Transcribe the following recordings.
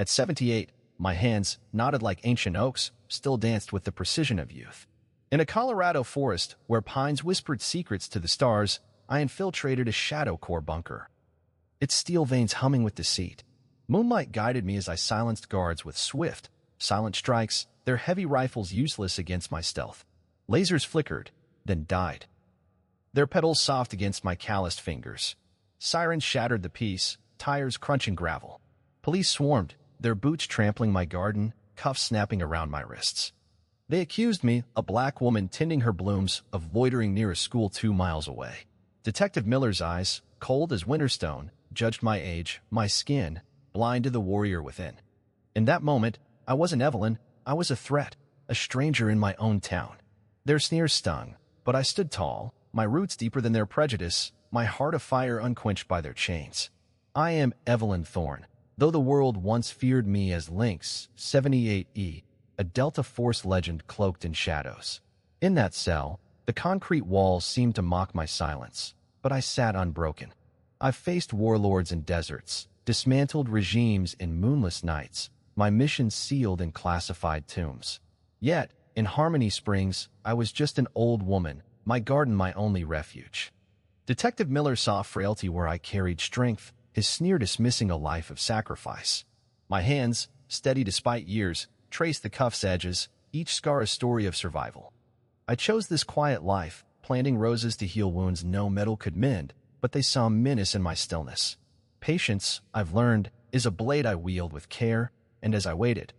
At 78, my hands, knotted like ancient oaks, still danced with the precision of youth. In a Colorado forest where pines whispered secrets to the stars, I infiltrated a shadow core bunker, its steel veins humming with deceit. Moonlight guided me as I silenced guards with swift, silent strikes, their heavy rifles useless against my stealth. Lasers flickered, then died, their petals soft against my calloused fingers. Sirens shattered the peace, tires crunching gravel. Police swarmed, their boots trampling my garden, cuffs snapping around my wrists. They accused me, a black woman tending her blooms, of loitering near a school 2 miles away. Detective Miller's eyes, cold as winter stone, judged my age, my skin, blind to the warrior within. In that moment, I wasn't Evelyn, I was a threat, a stranger in my own town. Their sneers stung, but I stood tall, my roots deeper than their prejudice, my heart afire unquenched by their chains. I am Evelyn Thorne, though the world once feared me as Lynx, 78E, a Delta Force legend cloaked in shadows. In that cell, the concrete walls seemed to mock my silence, but I sat unbroken. I've faced warlords in deserts, dismantled regimes in moonless nights, my mission sealed in classified tombs. Yet, in Harmony Springs, I was just an old woman, my garden my only refuge. Detective Miller saw frailty where I carried strength, his sneer dismissing a life of sacrifice. My hands, steady despite years, traced the cuff's edges, each scar a story of survival. I chose this quiet life, planting roses to heal wounds no metal could mend, but they saw menace in my stillness. Patience, I've learned, is a blade I wield with care, and as I waited,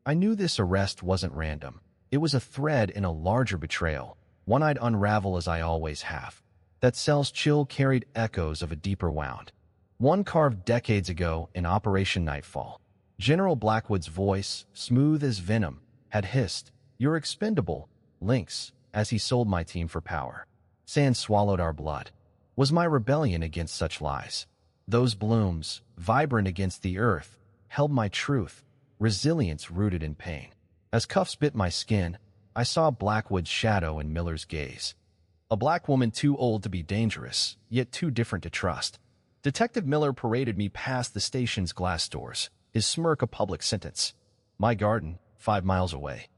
I knew this arrest wasn't random. It was a thread in a larger betrayal, one I'd unravel as I always have. That cell's chill carried echoes of a deeper wound, one carved decades ago in Operation Nightfall. General Blackwood's voice, smooth as venom, had hissed, "You're expendable, Lynx," as he sold my team for power. Sand swallowed our blood. Was my rebellion against such lies? Those blooms, vibrant against the earth, held my truth, resilience rooted in pain. As cuffs bit my skin, I saw Blackwood's shadow in Miller's gaze. A black woman too old to be dangerous, yet too different to trust. Detective Miller paraded me past the station's glass doors, his smirk a public sentence. My garden, 5 miles away,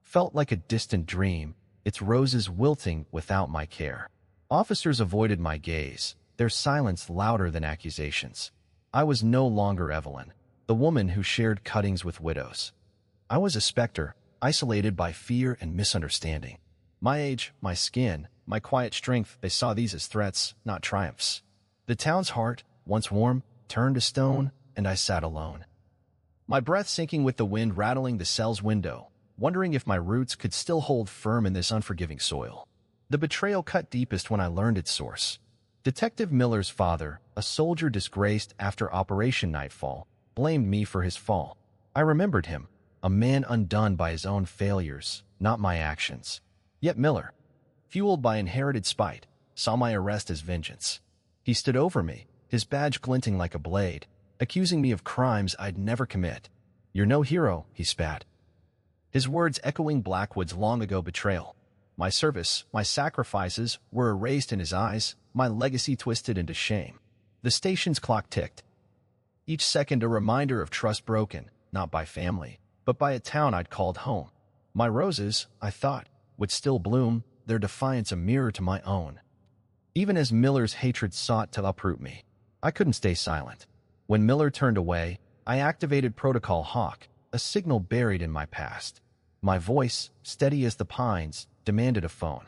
felt like a distant dream, its roses wilting without my care. Officers avoided my gaze, their silence louder than accusations. I was no longer Evelyn, the woman who shared cuttings with widows. I was a specter, isolated by fear and misunderstanding. My age, my skin, my quiet strength, they saw these as threats, not triumphs. The town's heart, once warm, turned to stone, and I sat alone. My breath sinking with the wind rattling the cell's window, wondering if my roots could still hold firm in this unforgiving soil. The betrayal cut deepest when I learned its source. Detective Miller's father, a soldier disgraced after Operation Nightfall, blamed me for his fall. I remembered him, a man undone by his own failures, not my actions. Yet Miller, fueled by inherited spite, saw my arrest as vengeance. He stood over me, his badge glinting like a blade, accusing me of crimes I'd never commit. "You're no hero," he spat, his words echoing Blackwood's long-ago betrayal. My service, my sacrifices were erased in his eyes, my legacy twisted into shame. The station's clock ticked, each second a reminder of trust broken, not by family, but by a town I'd called home. My roses, I thought, would still bloom, their defiance a mirror to my own. Even as Miller's hatred sought to uproot me, I couldn't stay silent. When Miller turned away, I activated Protocol Hawk, a signal buried in my past. My voice, steady as the pines, demanded a phone.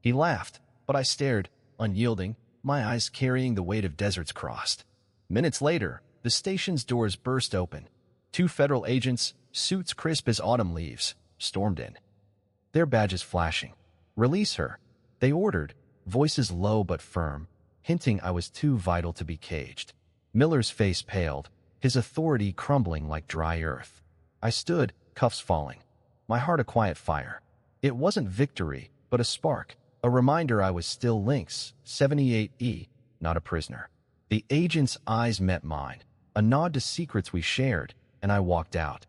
He laughed, but I stared, unyielding, my eyes carrying the weight of deserts crossed. Minutes later, the station's doors burst open. 2 federal agents, suits crisp as autumn leaves, stormed in, their badges flashing. "Release her," they ordered, voices low but firm, hinting I was too vital to be caged. Miller's face paled, his authority crumbling like dry earth. I stood, cuffs falling, my heart a quiet fire. It wasn't victory, but a spark, a reminder I was still Lynx, 78E, not a prisoner. The agent's eyes met mine, a nod to secrets we shared, and I walked out.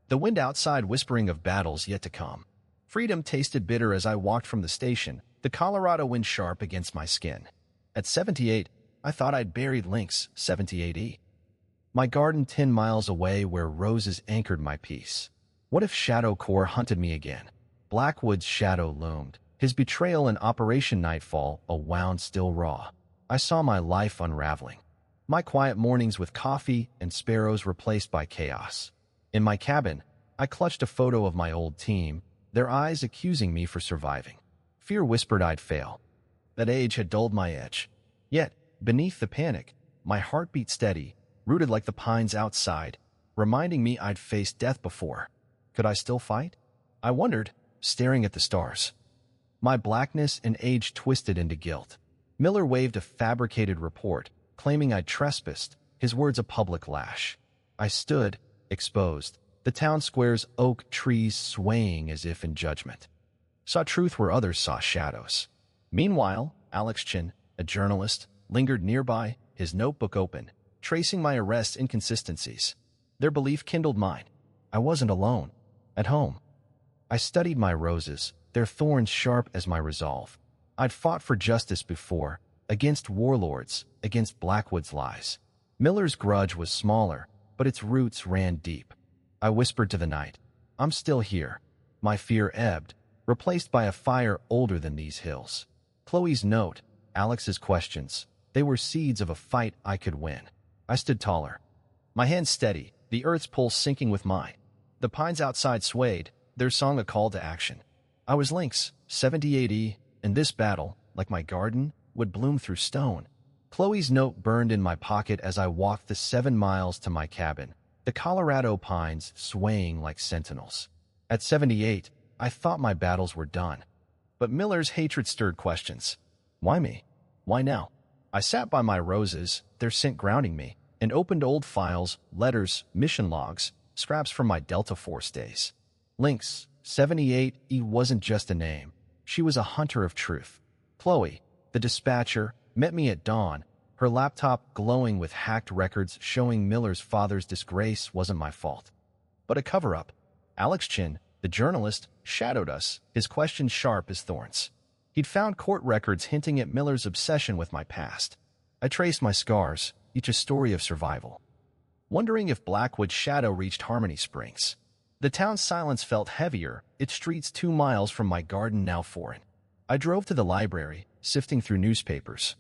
The wind outside whispering of battles yet to come. Freedom tasted bitter as I walked from the station, the Colorado wind sharp against my skin. At 78, I thought I'd buried Lynx, 78E. My garden 10 miles away where roses anchored my peace. What if Shadow Core hunted me again? Blackwood's shadow loomed. His betrayal in Operation Nightfall, a wound still raw. I saw my life unraveling. My quiet mornings with coffee and sparrows replaced by chaos. In my cabin, I clutched a photo of my old team, their eyes accusing me for surviving. Fear whispered I'd fail. That age had dulled my edge. Yet, beneath the panic, my heart beat steady, rooted like the pines outside, reminding me I'd faced death before. Could I still fight? I wondered, staring at the stars. My blackness and age twisted into guilt. Miller waved a fabricated report, claiming I'd trespassed, his words a public lash. I stood, exposed, the town square's oak trees swaying as if in judgment. Saw truth where others saw shadows. Meanwhile, Alex Chin, a journalist, lingered nearby, his notebook open, tracing my arrest inconsistencies. Their belief kindled mine. I wasn't alone. At home. I studied my roses, their thorns sharp as my resolve. I'd fought for justice before, against warlords, against Blackwood's lies. Miller's grudge was smaller, but its roots ran deep. I whispered to the night, I'm still here. My fear ebbed, replaced by a fire older than these hills. Chloe's note, Alex's questions, they were seeds of a fight I could win. I stood taller. My hands steady, the earth's pulse sinking with mine. The pines outside swayed, their song a call to action. I was Lynx, 70 AD, and this battle, like my garden, would bloom through stone. Chloe's note burned in my pocket as I walked the 7 miles to my cabin, the Colorado pines swaying like sentinels. At 78, I thought my battles were done. But Miller's hatred stirred questions. Why me? Why now? I sat by my roses, their scent grounding me, and opened old files, letters, mission logs, scraps from my Delta Force days. Lynx, 78E wasn't just a name. She was a hunter of truth. Chloe, the dispatcher, met me at dawn, her laptop glowing with hacked records showing Miller's father's disgrace wasn't my fault. But a cover-up. Alex Chin, the journalist, shadowed us, his questions sharp as thorns. He'd found court records hinting at Miller's obsession with my past. I traced my scars, each a story of survival. Wondering if Blackwood's shadow reached Harmony Springs. The town's silence felt heavier, its streets 2 miles from my garden now foreign. I drove to the library, sifting through newspapers,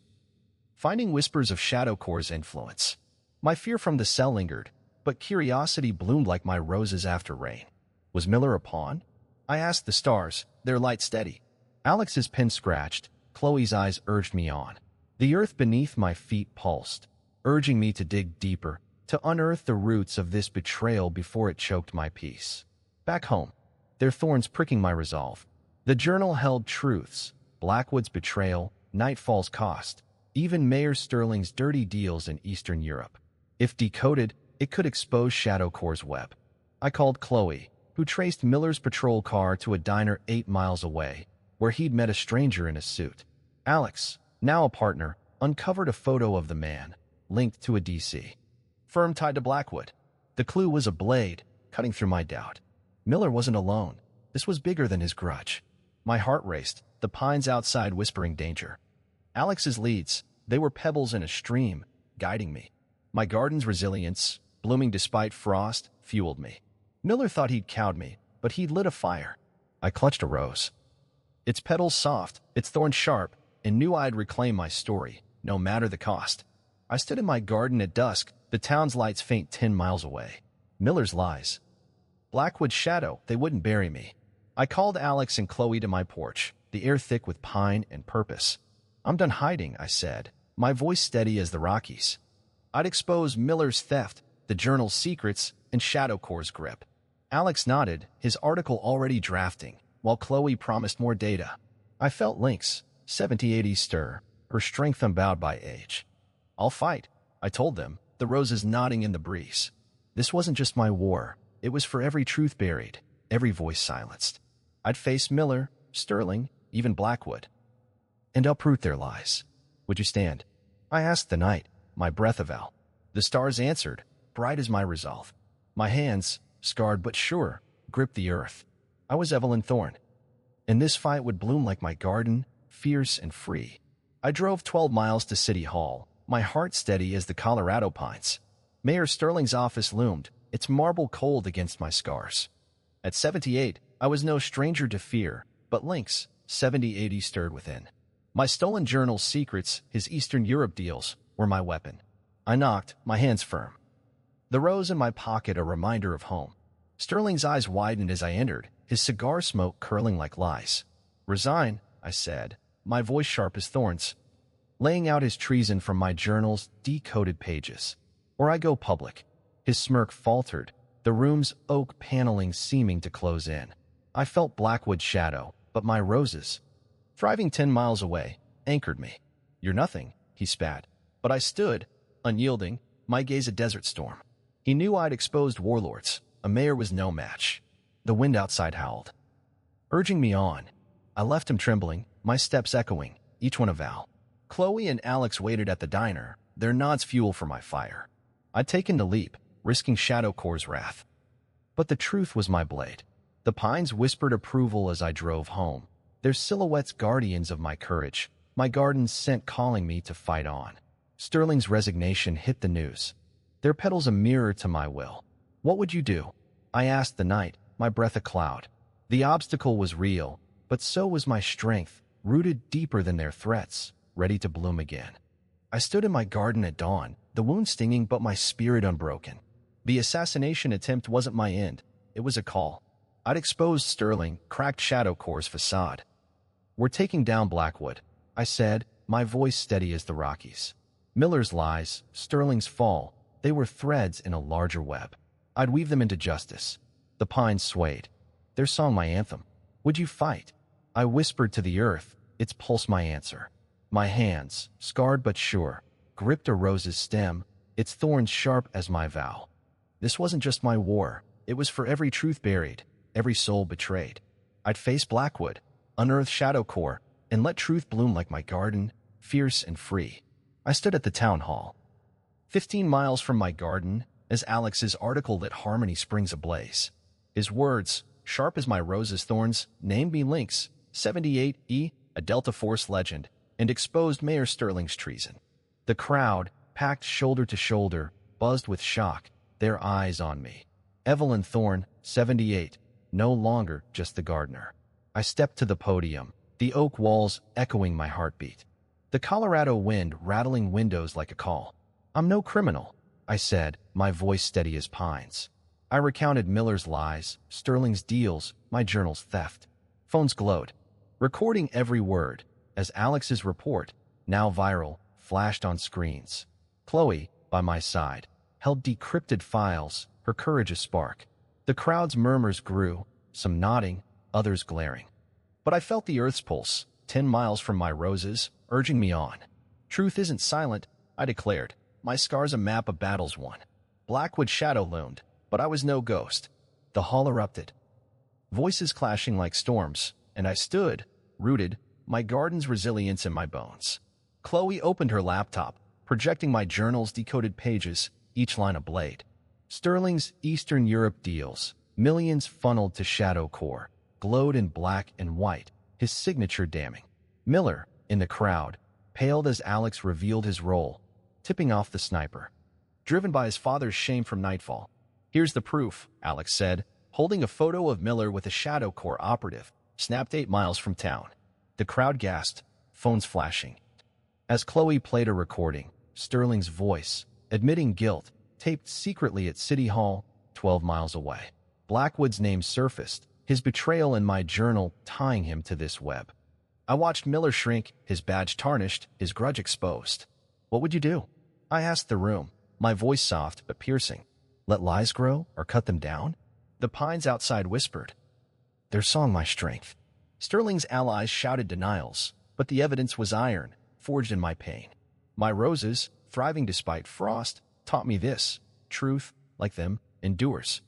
finding whispers of Shadow Core's influence. My fear from the cell lingered, but curiosity bloomed like my roses after rain. Was Miller a pawn? I asked the stars, their light steady. Alex's pen scratched, Chloe's eyes urged me on. The earth beneath my feet pulsed, urging me to dig deeper, to unearth the roots of this betrayal before it choked my peace. Back home, their thorns pricking my resolve. The journal held truths, Blackwood's betrayal, Nightfall's cost, even Mayor Sterling's dirty deals in Eastern Europe. If decoded, it could expose Shadow Core's web. I called Chloe, who traced Miller's patrol car to a diner 8 miles away, where he'd met a stranger in a suit. Alex, now a partner, uncovered a photo of the man, linked to a DC firm tied to Blackwood. The clue was a blade, cutting through my doubt. Miller wasn't alone. This was bigger than his grudge. My heart raced, the pines outside whispering danger. Alex's leads, they were pebbles in a stream, guiding me. My garden's resilience, blooming despite frost, fueled me. Miller thought he'd cowed me, but he'd lit a fire. I clutched a rose. Its petals soft, its thorns sharp, and knew I'd reclaim my story, no matter the cost. I stood in my garden at dusk, the town's lights faint 10 miles away. Miller's lies. Blackwood's shadow, they wouldn't bury me. I called Alex and Chloe to my porch, the air thick with pine and purpose. I'm done hiding, I said, my voice steady as the Rockies. I'd expose Miller's theft, the journal's secrets, and Shadow Core's grip. Alex nodded, his article already drafting, while Chloe promised more data. I felt Lynx, 70-80 stir, her strength unbowed by age. I'll fight, I told them, the roses nodding in the breeze. This wasn't just my war. It was for every truth buried, every voice silenced. I'd face Miller, Sterling, even Blackwood, and uproot their lies. Would you stand? I asked the night, my breath a vow. The stars answered, bright as my resolve. My hands, scarred but sure, gripped the earth. I was Evelyn Thorne, and this fight would bloom like my garden, fierce and free. I drove 12 miles to City Hall, my heart steady as the Colorado pines. Mayor Sterling's office loomed, its marble cold against my scars. At 78, I was no stranger to fear, but Lynx, 7080 stirred within. My stolen journal's secrets, his Eastern Europe deals, were my weapon. I knocked, my hands firm. The rose in my pocket a reminder of home. Sterling's eyes widened as I entered, his cigar smoke curling like lice. "Resign," I said, my voice sharp as thorns, laying out his treason from my journal's decoded pages. "Or I go public." His smirk faltered, the room's oak paneling seeming to close in. I felt Blackwood's shadow, but my roses, thriving 10 miles away, anchored me. "You're nothing," he spat. But I stood, unyielding, my gaze a desert storm. He knew I'd exposed warlords. A mayor was no match. The wind outside howled, urging me on. I left him trembling, my steps echoing, each one a vow. Chloe and Alex waited at the diner, their nods fuel for my fire. I'd taken the leap, risking Shadow Core's wrath. But the truth was my blade. The pines whispered approval as I drove home, their silhouettes guardians of my courage, my garden's scent calling me to fight on. Sterling's resignation hit the news, their petals a mirror to my will. "What would you do?" I asked the night, my breath a cloud. The obstacle was real, but so was my strength, rooted deeper than their threats, ready to bloom again. I stood in my garden at dawn, the wound stinging but my spirit unbroken. The assassination attempt wasn't my end, it was a call. I'd exposed Sterling, cracked Shadow Core's facade. "We're taking down Blackwood," I said, my voice steady as the Rockies. Miller's lies, Sterling's fall, they were threads in a larger web. I'd weave them into justice. The pines swayed, their song my anthem. "Would you fight?" I whispered to the earth, its pulse my answer. My hands, scarred but sure, gripped a rose's stem, its thorns sharp as my vow. This wasn't just my war, it was for every truth buried, every soul betrayed. I'd face Blackwood, unearth Shadow Core, and let truth bloom like my garden, fierce and free. I stood at the town hall, 15 miles from my garden, as Alex's article lit Harmony Springs ablaze. His words, sharp as my rose's thorns, named me Lynx, 78E, a Delta Force legend, and exposed Mayor Sterling's treason. The crowd, packed shoulder to shoulder, buzzed with shock, their eyes on me. Evelyn Thorne, 78, no longer just the gardener. I stepped to the podium, the oak walls echoing my heartbeat. The Colorado wind rattling windows like a call. "I'm no criminal," I said, my voice steady as pines. I recounted Miller's lies, Sterling's deals, my journal's theft. Phones glowed, recording every word, as Alex's report, now viral, flashed on screens. Chloe, by my side, held decrypted files, her courage a spark. The crowd's murmurs grew, some nodding, others glaring. But I felt the earth's pulse, 10 miles from my roses, urging me on. "Truth isn't silent," I declared, my scars a map of battles won. Blackwood shadow loomed, but I was no ghost. The hall erupted, voices clashing like storms, and I stood, rooted, my garden's resilience in my bones. Chloe opened her laptop, projecting my journal's decoded pages, each line a blade. Sterling's Eastern Europe deals, millions funneled to Shadow Core, glowed in black and white, his signature damning. Miller, in the crowd, paled as Alex revealed his role, tipping off the sniper. Driven by his father's shame from nightfall. "Here's the proof," Alex said, holding a photo of Miller with a Shadow Core operative, snapped 8 miles from town. The crowd gasped, phones flashing. As Chloe played a recording, Sterling's voice, admitting guilt, taped secretly at City Hall, 12 miles away. Blackwood's name surfaced, his betrayal in my journal tying him to this web. I watched Miller shrink, his badge tarnished, his grudge exposed. "What would you do?" I asked the room, my voice soft but piercing. "Let lies grow or cut them down?" The pines outside whispered, their song my strength. Sterling's allies shouted denials, but the evidence was iron, forged in my pain. My roses, thriving despite frost, taught me this: truth, like them, endures.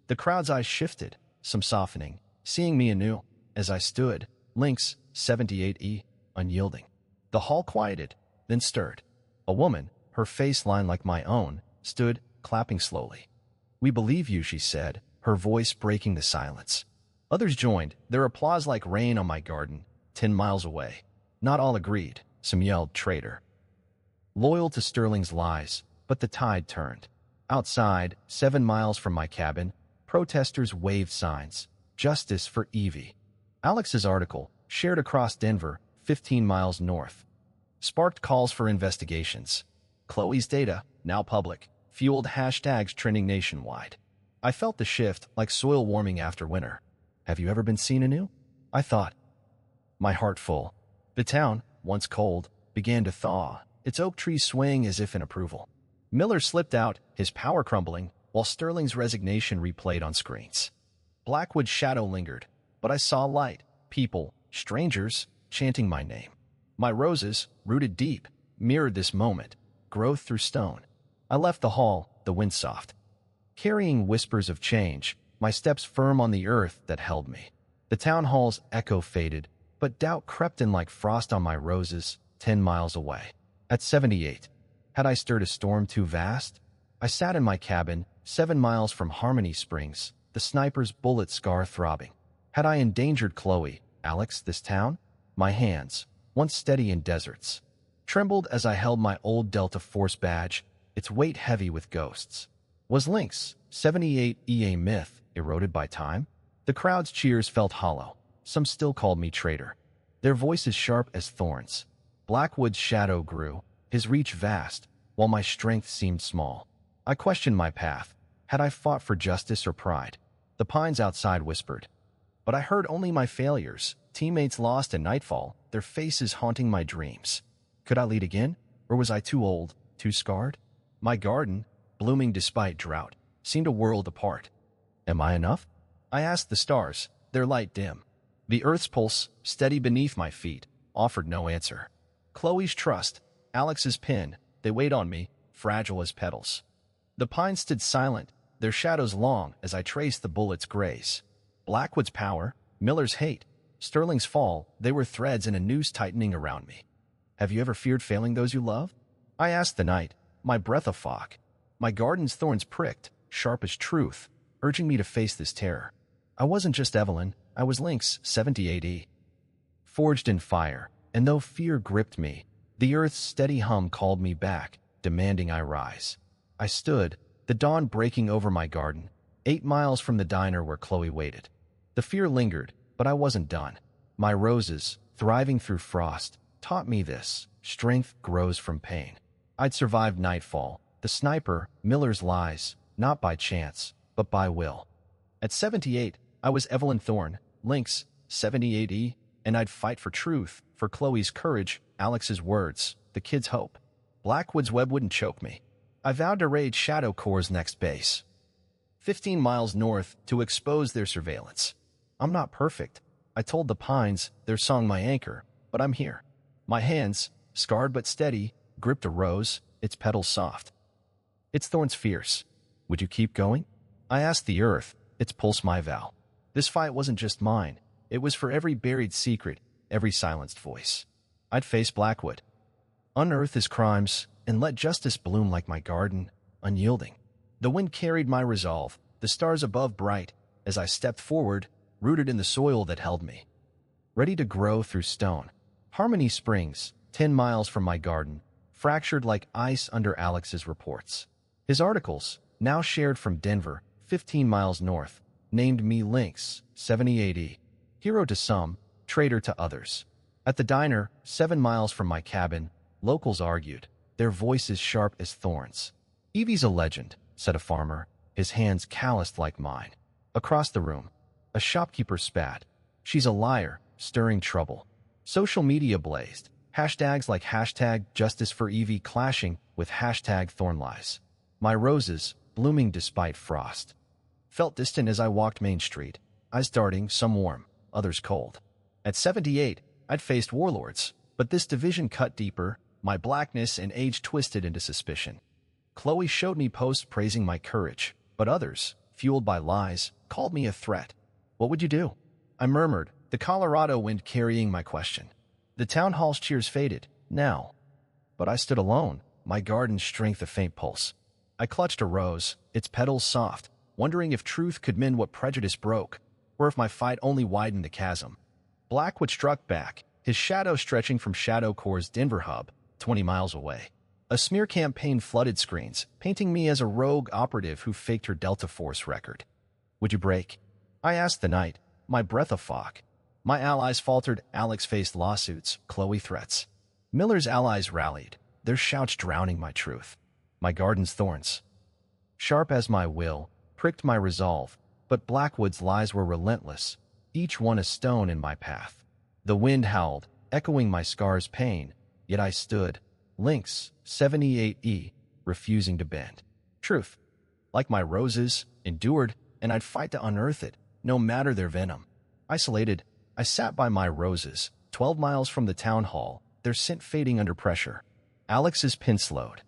The crowd's eyes shifted, some softening, seeing me anew, as I stood, Lynx, 78E, unyielding. The hall quieted, then stirred. A woman, her face lined like my own, stood, clapping slowly. "We believe you," she said, her voice breaking the silence. Others joined, their applause like rain on my garden, 10 miles away. Not all agreed, some yelled traitor. Loyal to Sterling's lies, but the tide turned. Outside, 7 miles from my cabin, protesters waved signs. Justice for Evie. Alex's article, shared across Denver, 15 miles north, sparked calls for investigations. Chloe's data, now public, fueled hashtags trending nationwide. I felt the shift like soil warming after winter. Have you ever been seen anew? I thought, my heart full. The town, once cold, began to thaw, its oak trees swaying as if in approval. Miller slipped out, his power crumbling, while Sterling's resignation replayed on screens. Blackwood's shadow lingered, but I saw light, people, strangers, chanting my name. My roses, rooted deep, mirrored this moment, growth through stone. I left the hall, the wind soft, carrying whispers of change, my steps firm on the earth that held me. The town hall's echo faded, but doubt crept in like frost on my roses, 10 miles away. At 78, had I stirred a storm too vast? I sat in my cabin, 7 miles from Harmony Springs, the sniper's bullet scar throbbing. Had I endangered Chloe, Alex, this town? My hands, once steady in deserts, trembled as I held my old Delta Force badge, its weight heavy with ghosts. Was Lynx, 78 a myth, eroded by time? The crowd's cheers felt hollow. Some still called me traitor, their voices sharp as thorns. Blackwood's shadow grew, his reach vast, while my strength seemed small. I questioned my path. Had I fought for justice or pride? The pines outside whispered. But I heard only my failures, teammates lost at nightfall, their faces haunting my dreams. Could I lead again? Or was I too old, too scarred? My garden, blooming despite drought, seemed a world apart. Am I enough? I asked the stars, their light dim. The earth's pulse, steady beneath my feet, offered no answer. Chloe's trust, Alex's pin, they weighed on me, fragile as petals. The pines stood silent, their shadows long as I traced the bullet's graze. Blackwood's power, Miller's hate, Sterling's fall, they were threads in a noose tightening around me. Have you ever feared failing those you love? I asked the night, my breath a fog. My garden's thorns pricked, sharp as truth, urging me to face this terror. I wasn't just Evelyn, I was Lynx, 70 AD. Forged in fire, and though fear gripped me, the earth's steady hum called me back, demanding I rise. I stood, the dawn breaking over my garden, 8 miles from the diner where Chloe waited. The fear lingered, but I wasn't done. My roses, thriving through frost, taught me this: strength grows from pain. I'd survived nightfall, the sniper, Miller's lies, not by chance, but by will. At 78, I was Evelyn Thorne, Lynx, 70 AD, and I'd fight for truth, for Chloe's courage, Alex's words, the kid's hope. Blackwood's web wouldn't choke me. I vowed to raid Shadow Corps' next base, 15 miles north, to expose their surveillance. I'm not perfect. I told the pines, their song my anchor, but I'm here. My hands, scarred but steady, gripped a rose, its petals soft. Its thorns fierce. Would you keep going? I asked the earth, its pulse my vow. This fight wasn't just mine. It was for every buried secret, every silenced voice. I'd face Blackwood, unearth his crimes, and let justice bloom like my garden, unyielding. The wind carried my resolve, the stars above bright, as I stepped forward, rooted in the soil that held me. Ready to grow through stone. Harmony Springs, 10 miles from my garden, fractured like ice under Alex's reports. His articles, now shared from Denver, 15 miles north, named me Lynx, 70 AD. Hero to some, traitor to others. At the diner, 7 miles from my cabin, locals argued, their voices sharp as thorns. Evie's a legend, said a farmer, his hands calloused like mine. Across the room, a shopkeeper spat. She's a liar, stirring trouble. Social media blazed, hashtags like hashtag Justice for Evie clashing with hashtag Thornlies. My roses, blooming despite frost, felt distant as I walked Main Street, eyes darting, some warm, others cold. At 78, I'd faced warlords, but this division cut deeper, my blackness and age twisted into suspicion. Chloe showed me posts praising my courage, but others, fueled by lies, called me a threat. What would you do? I murmured, the Colorado wind carrying my question. The town hall's cheers faded, now. But I stood alone, my garden's strength a faint pulse. I clutched a rose, its petals soft, wondering if truth could mend what prejudice broke, or if my fight only widened the chasm. Blackwood struck back, his shadow stretching from Shadow Corps' Denver hub, 20 miles away. A smear campaign flooded screens, painting me as a rogue operative who faked her Delta Force record. Would you break? I asked the night, my breath a fog. My allies faltered. Alex faced lawsuits, Chloe threats. Miller's allies rallied, their shouts drowning my truth. My garden's thorns, sharp as my will, pricked my resolve, but Blackwood's lies were relentless, each one a stone in my path. The wind howled, echoing my scar's pain, yet I stood, Lynx, 78E, refusing to bend. Truth, like my roses, endured, and I'd fight to unearth it, no matter their venom. Isolated, I sat by my roses, 12 miles from the town hall, their scent fading under pressure. Alex's pen slowed,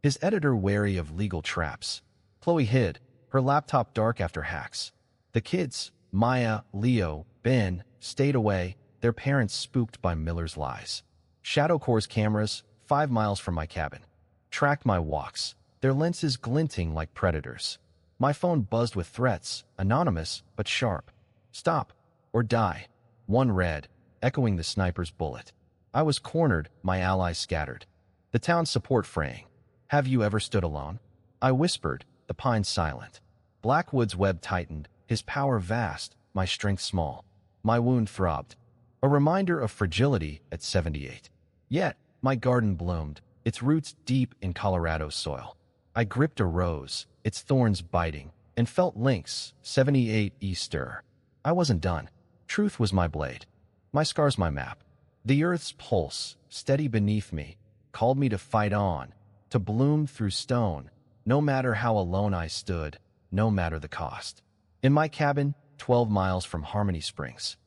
his editor wary of legal traps. Chloe hid, her laptop dark after hacks. The kids, Maya, Leo, Ben, stayed away, their parents spooked by Miller's lies. Shadow Corps cameras, 5 miles from my cabin, tracked my walks, their lenses glinting like predators. My phone buzzed with threats, anonymous but sharp. Stop, or die. One read, echoing the sniper's bullet. I was cornered, my allies scattered. The town's support fraying. Have you ever stood alone? I whispered, the pines silent. Blackwood's web tightened, his power vast, my strength small. My wound throbbed, a reminder of fragility at 78. Yet, my garden bloomed, its roots deep in Colorado soil. I gripped a rose, its thorns biting, and felt Lynx, 78E stir. I wasn't done. Truth was my blade. My scars my map. The earth's pulse, steady beneath me, called me to fight on, to bloom through stone, no matter how alone I stood, no matter the cost. In my cabin, 12 miles from Harmony Springs.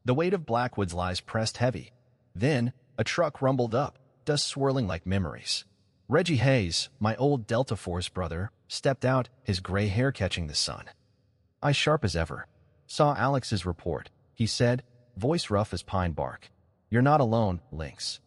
The weight of Blackwood's lies pressed heavy. Then, a truck rumbled up, dust swirling like memories. Reggie Hayes, my old Delta Force brother, stepped out, his gray hair catching the sun. I sharp as ever. Saw Alex's report, he said, voice rough as pine bark. You're not alone, Lynx.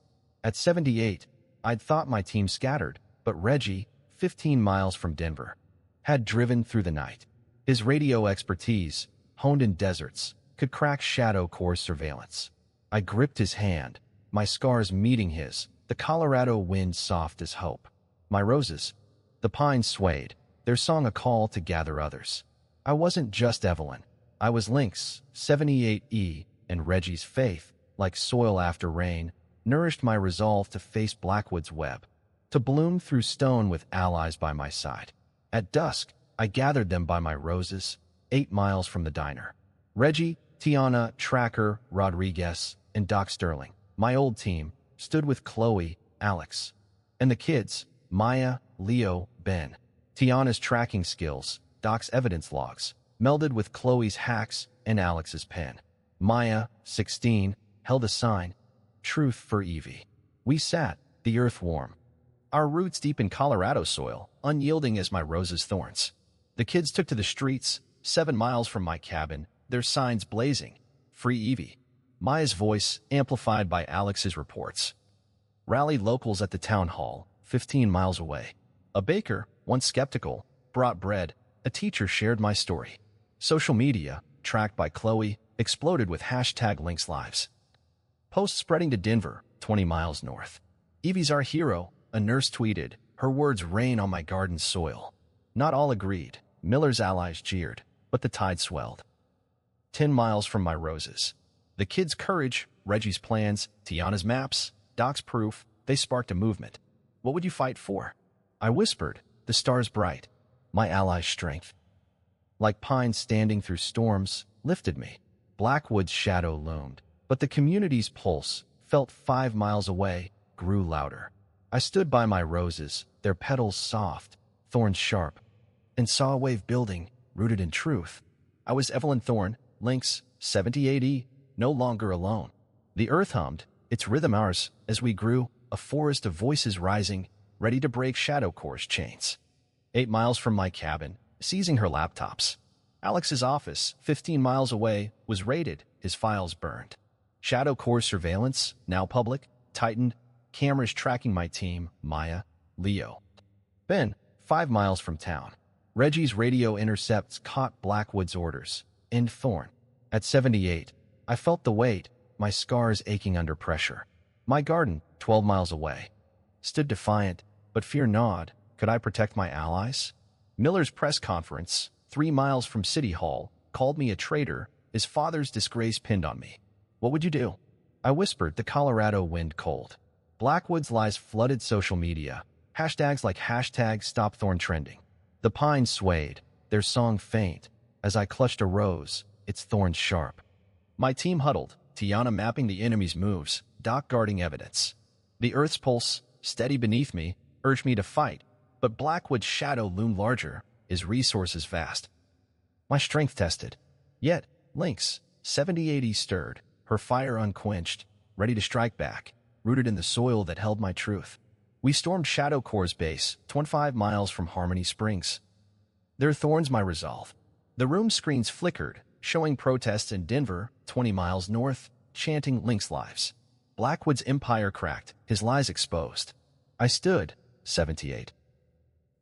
At 78, I'd thought my team scattered, but Reggie, 15 miles from Denver, had driven through the night. His radio expertise, honed in deserts, could crack Shadow Corps surveillance. I gripped his hand, my scars meeting his, the Colorado wind soft as hope. My roses, the pines swayed, their song a call to gather others. I wasn't just Evelyn. I was Lynx, 78E, and Reggie's faith, like soil after rain, nourished my resolve to face Blackwood's web, to bloom through stone with allies by my side. At dusk, I gathered them by my roses, 8 miles from the diner. Reggie, Tiana, Tracker, Rodriguez, and Doc Sterling, my old team, stood with Chloe, Alex, and the kids, Maya, Leo, Ben. Tiana's tracking skills, Doc's evidence logs, melded with Chloe's hacks and Alex's pen. Maya, 16, held a sign, Truth for Evie. We sat, the earth warm, our roots deep in Colorado soil, unyielding as my rose's thorns. The kids took to the streets, 7 miles from my cabin, their signs blazing, Free Evie. Maya's voice, amplified by Alex's reports, rallied locals at the town hall, 15 miles away. A baker, once skeptical, brought bread. A teacher shared my story. Social media, tracked by Chloe, exploded with hashtag Lynx Lives. Posts spreading to Denver, 20 miles north. Evie's our hero, a nurse tweeted, her words rain on my garden's soil. Not all agreed. Miller's allies jeered, but the tide swelled. 10 miles from my roses. The kids' courage, Reggie's plans, Tiana's maps, Doc's proof, they sparked a movement. What would you fight for? I whispered, the stars bright, my allies' strength. Like pines standing through storms, lifted me. Blackwood's shadow loomed, but the community's pulse, felt 5 miles away, grew louder. I stood by my roses, their petals soft, thorns sharp, and saw a wave building, rooted in truth. I was Evelyn Thorne, Lynx, 78E, no longer alone. The earth hummed, its rhythm ours, as we grew, a forest of voices rising, ready to break Shadow Corps' chains. 8 miles from my cabin, seizing her laptops. Alex's office, 15 miles away, was raided, his files burned. Shadow Corps surveillance, now public, tightened, cameras tracking my team, Maya, Leo. Ben, 5 miles from town. Reggie's radio intercepts caught Blackwood's orders. End Thorne. At 78, I felt the weight, my scars aching under pressure. My garden, 12 miles away. stood defiant, but fear gnawed. Could I protect my allies? Miller's press conference, 3 miles from City Hall, called me a traitor, his father's disgrace pinned on me. What would you do? I whispered, the Colorado wind cold. Blackwood's lies flooded social media. Hashtags like #StopThorne trending. The pines swayed, their song faint. As I clutched a rose, its thorns sharp. My team huddled, Tiana mapping the enemy's moves, Doc guarding evidence. The earth's pulse, steady beneath me, urged me to fight, but Blackwood's shadow loomed larger, his resources vast. My strength tested. Yet, Lynx, 7080 stirred, her fire unquenched, ready to strike back, rooted in the soil that held my truth. We stormed Shadow Corps' base, 25 miles from Harmony Springs. Their thorns my resolve. The room screens flickered, showing protests in Denver, 20 miles north, chanting Lynx lives. Blackwood's empire cracked, his lies exposed. I stood, 78.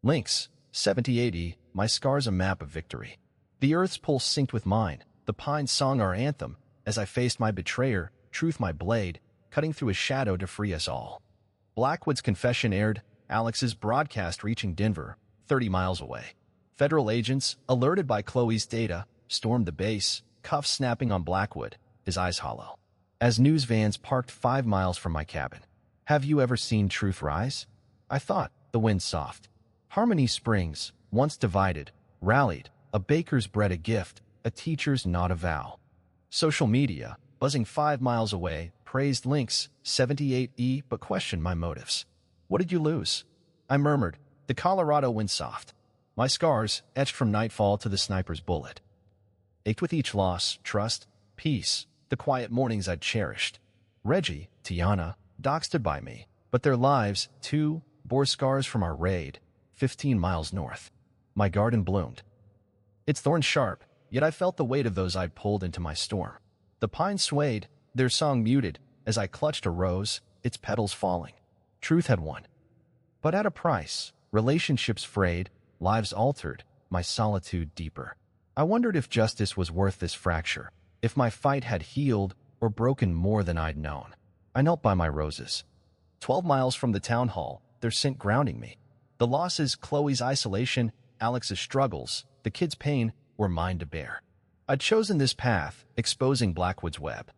Lynx, 7080, my scars a map of victory. The earth's pulse synced with mine, the pines song our anthem, as I faced my betrayer, truth my blade, cutting through his shadow to free us all. Blackwood's confession aired, Alex's broadcast reaching Denver, 30 miles away. Federal agents, alerted by Chloe's data, stormed the base, cuffs snapping on Blackwood, his eyes hollow. As news vans parked 5 miles from my cabin. Have you ever seen truth rise? I thought, the wind soft. Harmony Springs, once divided, rallied, a baker's bread a gift, a teacher's not a vow. Social media, buzzing 5 miles away, praised Lynx, 78E, but questioned my motives. What did you lose? I murmured, the Colorado wind soft. My scars, etched from nightfall to the sniper's bullet. Ached with each loss, trust, peace, the quiet mornings I'd cherished. Reggie, Tiana, Doc stood by me, but their lives, too, bore scars from our raid, 15 miles north. My garden bloomed. Its thorns sharp, yet I felt the weight of those I'd pulled into my storm. The pines swayed, their song muted, as I clutched a rose, its petals falling. Truth had won. But at a price, relationships frayed, lives altered, my solitude deeper. I wondered if justice was worth this fracture, if my fight had healed or broken more than I'd known. I knelt by my roses. 12 miles from the town hall, their scent grounding me. The losses, Chloe's isolation, Alex's struggles, the kid's pain, were mine to bear. I'd chosen this path, exposing Blackwood's web.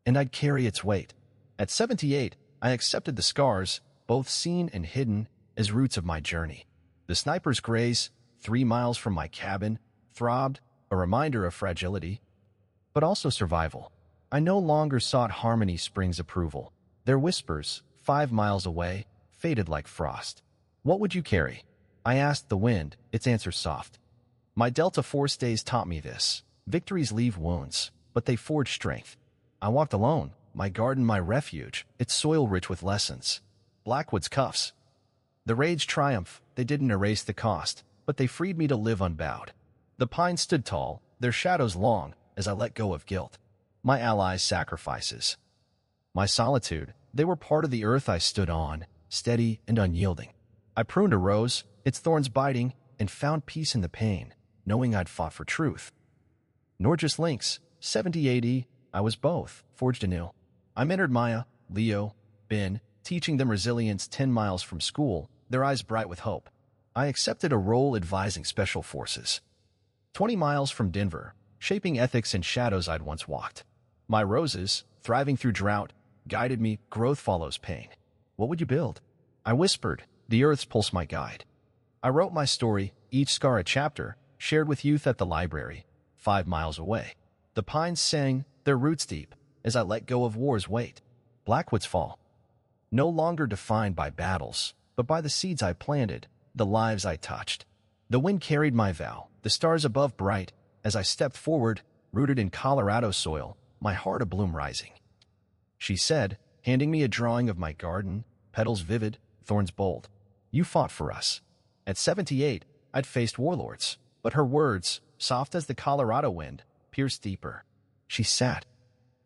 And I'd carry its weight. At 78, I accepted the scars, both seen and hidden, as roots of my journey. The sniper's graze, 3 miles from my cabin, throbbed, a reminder of fragility, but also survival. I no longer sought Harmony Springs' approval. Their whispers, 5 miles away, faded like frost. What would you carry? I asked the wind, its answer soft. My Delta Force days taught me this. Victories leave wounds, but they forge strength. I walked alone, my garden my refuge, its soil rich with lessons. Blackwood's cuffs. The rage triumph, they didn't erase the cost, but they freed me to live unbowed. The pines stood tall, their shadows long, as I let go of guilt. My allies' sacrifices. My solitude, they were part of the earth I stood on, steady and unyielding. I pruned a rose, its thorns biting, and found peace in the pain, knowing I'd fought for truth. Nor just Lynx, 7080, I was both, forged anew. I mentored Maya, Leo, Ben, teaching them resilience 10 miles from school, their eyes bright with hope. I accepted a role advising special forces. 20 miles from Denver, shaping ethics in shadows I'd once walked. My roses, thriving through drought, guided me, growth follows pain. What would you build? I whispered, the earth's pulse my guide. I wrote my story, each scar a chapter, shared with youth at the library, 5 miles away. The pines sang, their roots deep, as I let go of war's weight. Blackwood's fall. No longer defined by battles, but by the seeds I planted, the lives I touched. The wind carried my vow, the stars above bright, as I stepped forward, rooted in Colorado soil, my heart abloom rising. She said, handing me a drawing of my garden, petals vivid, thorns bold. You fought for us. At 78, I'd faced warlords, but her words, soft as the Colorado wind, pierced deeper. She sat.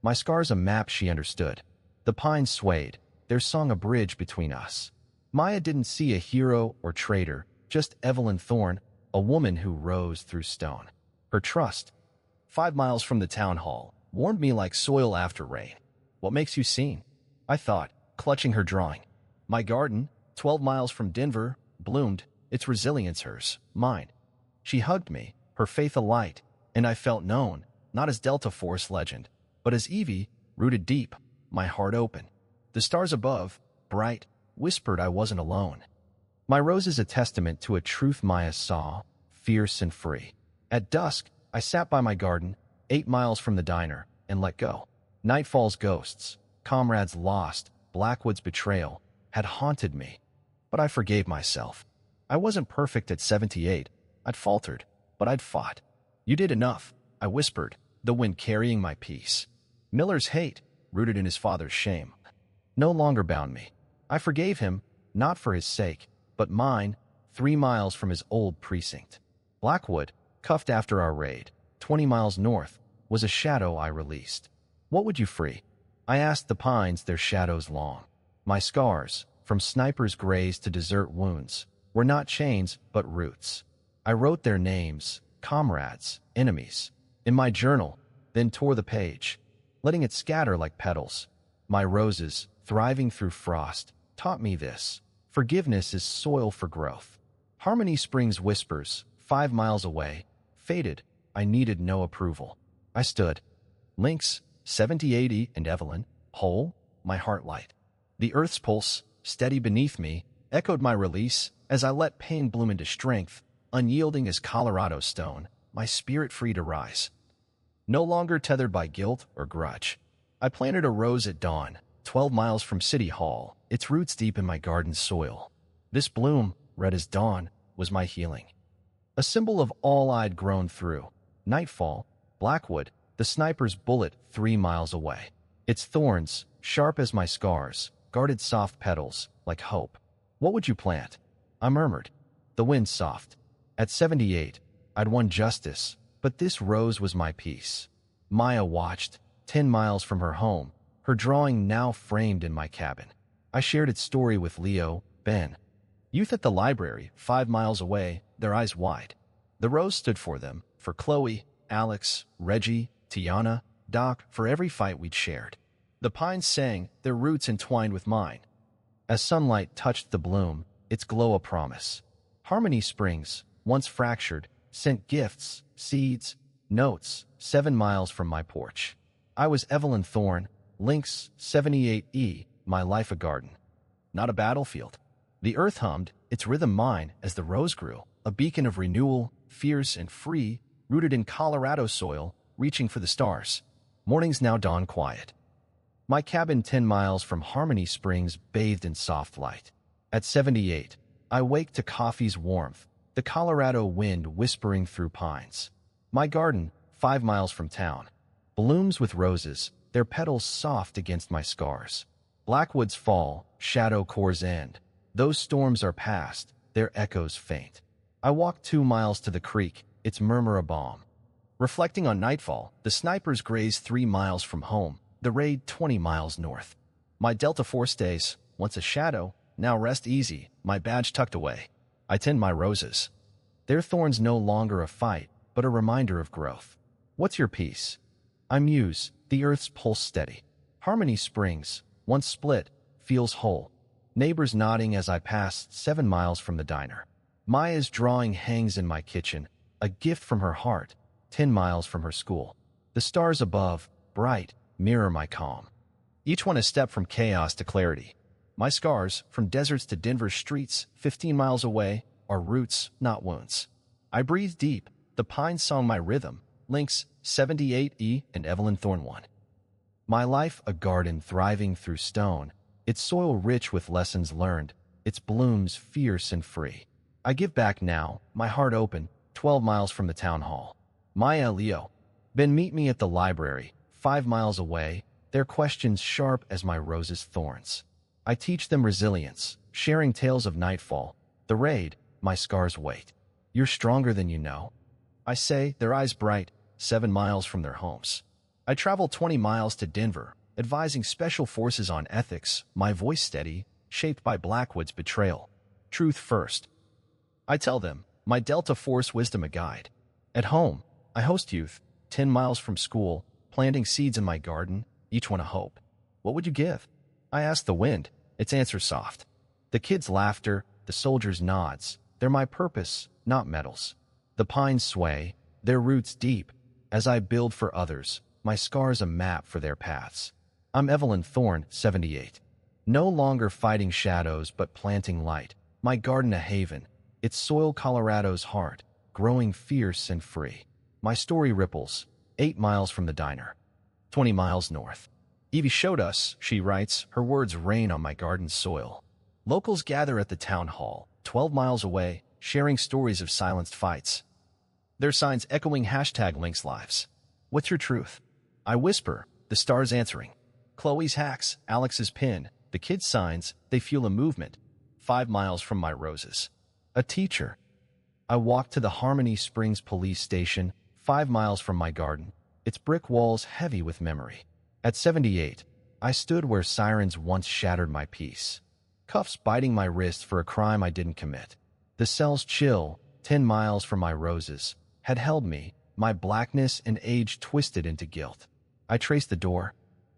My scars a map she understood. The pines swayed, their song a bridge between us. Maya didn't see a hero or traitor, just Evelyn Thorne, a woman who rose through stone. Her trust, 5 miles from the town hall, warmed me like soil after rain. What makes you seen? I thought, clutching her drawing. My garden, 12 miles from Denver, bloomed, its resilience hers, mine. She hugged me, her faith alight, and I felt known, not as Delta Force legend, but as Evie, rooted deep, my heart open. The stars above, bright, whispered I wasn't alone. My rose is a testament to a truth Maya saw, fierce and free. At dusk, I sat by my garden, 8 miles from the diner, and let go. Nightfall's ghosts, comrades lost, Blackwood's betrayal, had haunted me. But I forgave myself. I wasn't perfect at 78. I'd faltered, but I'd fought. You did enough, I whispered, the wind carrying my peace. Miller's hate, rooted in his father's shame, no longer bound me. I forgave him, not for his sake, but mine, 3 miles from his old precinct. Blackwood, cuffed after our raid, 20 miles north, was a shadow I released. What would you free? I asked the pines their shadows long. My scars, from sniper's graze to desert wounds, were not chains but roots. I wrote their names, comrades, enemies, in my journal, then tore the page, letting it scatter like petals. My roses, thriving through frost, taught me this. Forgiveness is soil for growth. Harmony Springs whispers, 5 miles away, faded. I needed no approval. I stood. Lynx, 7080, and Evelyn, whole, my heart light. The earth's pulse, steady beneath me, echoed my release as I let pain bloom into strength, unyielding as Colorado stone, my spirit free to rise. No longer tethered by guilt or grudge. I planted a rose at dawn, 12 miles from City Hall, its roots deep in my garden's soil. This bloom, red as dawn, was my healing. A symbol of all I'd grown through. Nightfall, Blackwood, the sniper's bullet 3 miles away. Its thorns, sharp as my scars, guarded soft petals, like hope. What would you plant? I murmured. The wind soft. At 78, I'd won justice, but this rose was my peace. Maya watched, 10 miles from her home, her drawing now framed in my cabin. I shared its story with Leo, Ben. Youth at the library, 5 miles away, their eyes wide. The rose stood for them, for Chloe, Alex, Reggie, Tiana, Doc, for every fight we'd shared. The pines sang, their roots entwined with mine. As sunlight touched the bloom, its glow a promise. Harmony Springs, once fractured, sent gifts, seeds, notes, 7 miles from my porch. I was Evelyn Thorne, Lynx, 78E, my life a garden. Not a battlefield. The earth hummed, its rhythm mine, as the rose grew, a beacon of renewal, fierce and free, rooted in Colorado soil, reaching for the stars. Mornings now dawn quiet. My cabin 10 miles from Harmony Springs bathed in soft light. At 78, I wake to coffee's warmth, the Colorado wind whispering through pines. My garden, 5 miles from town, blooms with roses, their petals soft against my scars. Blackwood's fall, shadow core's end. Those storms are past, their echoes faint. I walk 2 miles to the creek, its murmur a balm. Reflecting on nightfall, the snipers graze 3 miles from home, the raid 20 miles north. My Delta Force days, once a shadow, now rest easy, my badge tucked away. I tend my roses. Their thorns no longer a fight, but a reminder of growth. What's your peace? I muse, the earth's pulse steady. Harmony Springs, once split, feels whole. Neighbors nodding as I pass 7 miles from the diner. Maya's drawing hangs in my kitchen, a gift from her heart, 10 miles from her school. The stars above, bright, mirror my calm. Each one a step from chaos to clarity. My scars, from deserts to Denver streets, 15 miles away, are roots, not wounds. I breathe deep, the pines song my rhythm, Lynx, 78E, and Evelyn Thorne 1. My life a garden thriving through stone, its soil rich with lessons learned, its blooms fierce and free. I give back now, my heart open, 12 miles from the town hall. Maya, Leo. Ben meet me at the library, 5 miles away, their questions sharp as my rose's thorns. I teach them resilience, sharing tales of nightfall. The raid, my scars wait. You're stronger than you know. I say, their eyes bright, 7 miles from their homes. I travel 20 miles to Denver, advising special forces on ethics, my voice steady, shaped by Blackwood's betrayal. Truth first. I tell them, my Delta Force wisdom a guide. At home, I host youth, 10 miles from school, planting seeds in my garden, each one a hope. What would you give? I ask the wind, its answer soft. The kids' laughter, the soldiers' nods. They're my purpose, not medals. The pines sway, their roots deep. As I build for others, my scars a map for their paths. I'm Evelyn Thorne, 78. No longer fighting shadows, but planting light. My garden a haven. Its soil Colorado's heart, growing fierce and free. My story ripples, 8 miles from the diner, 20 miles north. Evie showed us, she writes, her words rain on my garden's soil. Locals gather at the town hall, 12 miles away, sharing stories of silenced fights. Their signs echoing #Lynx lives. What's your truth? I whisper, the stars answering. Chloe's hacks, Alex's pin, the kids' signs, they fuel a movement. 5 miles from my roses. A teacher. I walk to the Harmony Springs police station, 5 miles from my garden, its brick walls heavy with memory. At 78, I stood where sirens once shattered my peace. Cuffs biting my wrist for a crime I didn't commit. The cell's chill, 10 miles from my roses, had held me, my blackness and age twisted into guilt. I traced the door.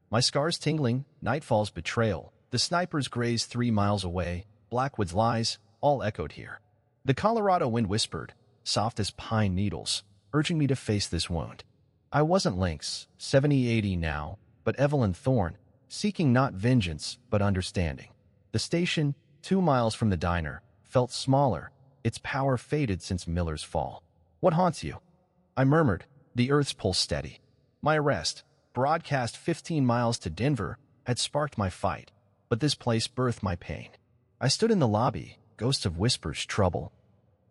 My scars tingling, nightfall's betrayal. The sniper's graze 3 miles away, Blackwood's lies, all echoed here. The Colorado wind whispered, soft as pine needles, urging me to face this wound. I wasn't Lynx, 70-80 now, but Evelyn Thorne, seeking not vengeance, but understanding. The station, 2 miles from the diner, felt smaller, its power faded since Miller's fall. What haunts you? I murmured, the earth's pulse steady. My arrest, broadcast 15 miles to Denver, had sparked my fight, but this place birthed my pain. I stood in the lobby, ghosts of whispers trouble.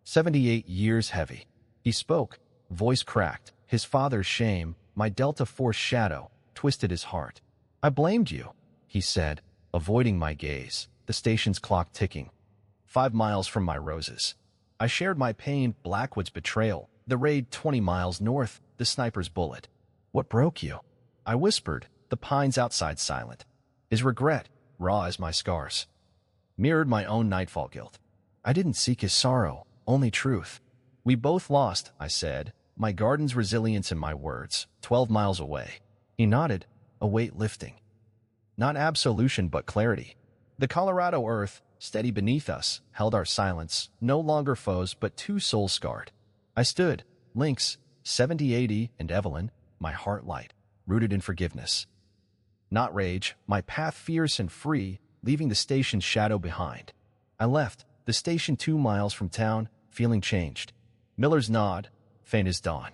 78 years heavy. He spoke, voice cracked, his father's shame, my Delta Force shadow, twisted his heart. I blamed you, he said, avoiding my gaze, the station's clock ticking. 5 miles from my roses. I shared my pain, Blackwood's betrayal, the raid 20 miles north, the sniper's bullet. What broke you? I whispered, the pines outside silent. His regret, raw as my scars, mirrored my own nightfall guilt. I didn't seek his sorrow, only truth. We both lost, I said, my garden's resilience in my words, 12 miles away. He nodded, a weight lifting. Not absolution, but clarity. The Colorado earth, steady beneath us, held our silence, no longer foes, but two souls scarred. I stood, Lynx, 70-80, and Evelyn, my heart light, rooted in forgiveness. Not rage, my path fierce and free, leaving the station's shadow behind. I left, the station 2 miles from town, feeling changed. Miller's nod, faint as dawn.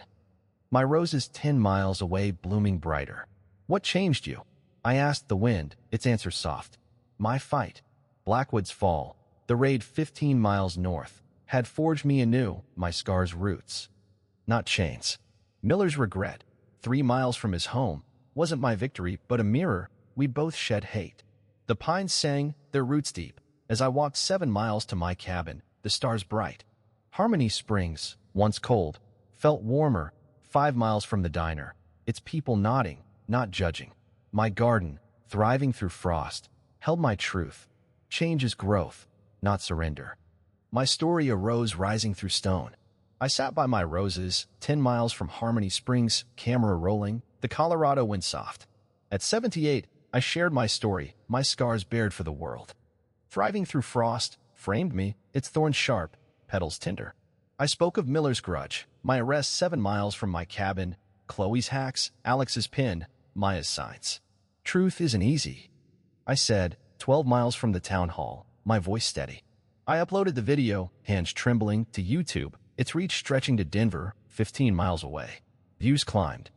My roses 10 miles away, blooming brighter. What changed you? I asked the wind, its answer soft. My fight, Blackwood's fall, the raid 15 miles north, had forged me anew, my scars' roots. Not chains. Miller's regret, 3 miles from his home, wasn't my victory, but a mirror. We both shed hate. The pines sang, their roots deep, as I walked 7 miles to my cabin, the stars bright. Harmony Springs, once cold, felt warmer, 5 miles from the diner, its people nodding, not judging. My garden, thriving through frost, held my truth. Change is growth, not surrender. My story arose rising through stone. I sat by my roses, 10 miles from Harmony Springs, camera rolling, the Colorado wind soft. At 78, I shared my story, my scars bared for the world. Thriving through frost, framed me, its thorns sharp, petals tender. I spoke of Miller's grudge, my arrest 7 miles from my cabin, Chloe's hacks, Alex's pin, Maya's signs. Truth isn't easy, I said, 12 miles from the town hall, my voice steady. I uploaded the video, hands trembling, to YouTube, its reach stretching to Denver, 15 miles away. Views climbed.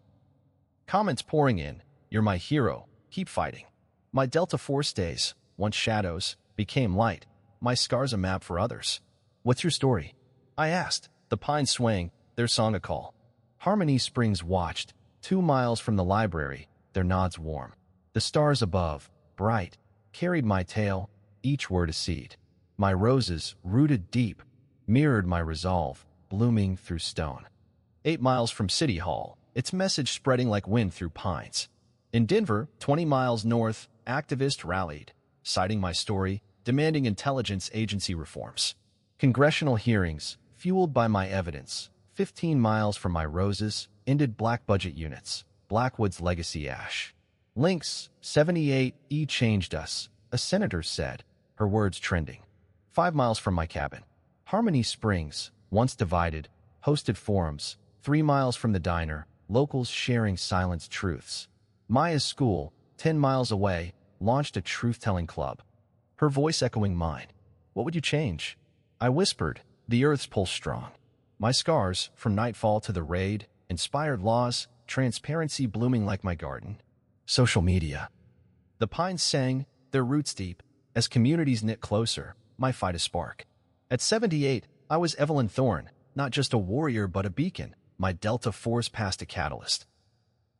Comments pouring in, you're my hero, keep fighting. My Delta Force days, once shadows, became light, my scars a map for others. What's your story? I asked, the pines swaying, their song a call. Harmony Springs watched, 2 miles from the library, their nods warm. The stars above, bright, carried my tale, each word a seed. My roses, rooted deep, mirrored my resolve, blooming through stone. 8 miles from City Hall, its message spreading like wind through pines. In Denver, 20 miles north, activists rallied, citing my story, demanding intelligence agency reforms. Congressional hearings, fueled by my evidence, 15 miles from my roses, ended black budget units, Blackwood's legacy ash. Lynx, 78, changed us, a senator said, her words trending. 5 miles from my cabin. Harmony Springs, once divided, hosted forums. 3 miles from the diner, locals sharing silenced truths. Maya's school, 10 miles away, launched a truth-telling club. Her voice echoing mine. What would you change? I whispered, the earth's pulse strong. My scars, from nightfall to the raid, inspired laws, transparency blooming like my garden. Social media. The pines sang, their roots deep, as communities knit closer, my fight a spark. At 78, I was Evelyn Thorne, not just a warrior but a beacon, my Delta Force past a catalyst.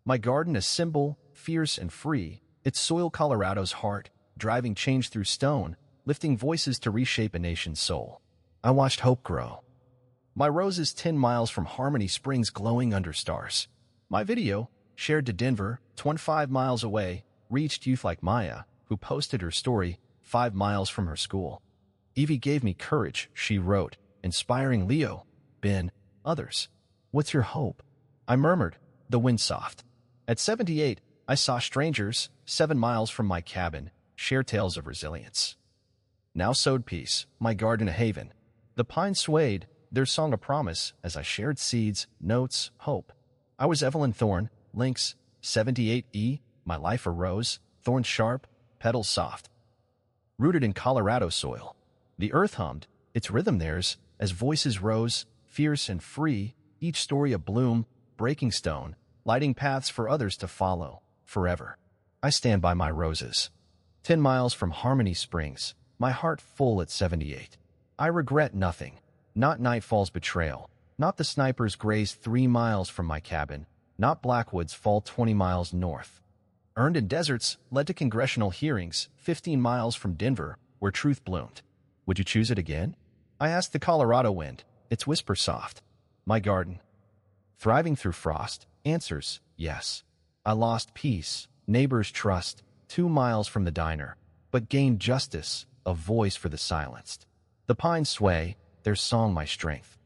My garden a symbol, fierce and free, its soil Colorado's heart, driving change through stone, lifting voices to reshape a nation's soul. I watched hope grow. My roses 10 miles from Harmony Springs glowing under stars. My video, shared to Denver, 25 miles away, reached youth like Maya, who posted her story 5 miles from her school. Evie gave me courage, she wrote, inspiring Leo, Ben, others. What's your hope? I murmured, the wind soft. At 78, I saw strangers, 7 miles from my cabin, share tales of resilience. Now sowed peace, my garden a haven. The pines swayed, their song a promise, as I shared seeds, notes, hope. I was Evelyn Thorne, Lynx, 78E, my life a rose, thorns sharp, petals soft. Rooted in Colorado soil, the earth hummed, its rhythm theirs, as voices rose, fierce and free, each story a bloom, breaking stone, lighting paths for others to follow, forever. I stand by my roses. 10 miles from Harmony Springs, my heart full at 78. I regret nothing, not nightfall's betrayal, not the snipers grazed 3 miles from my cabin, not Blackwood's fall 20 miles north. Earned in deserts led to congressional hearings 15 miles from Denver, where truth bloomed. Would you choose it again? I asked the Colorado wind, its whisper soft. My garden, thriving through frost, answers yes. I lost peace, neighbors' trust, 2 miles from the diner, but gained justice, a voice for the silenced. The pines sway, their song my strength.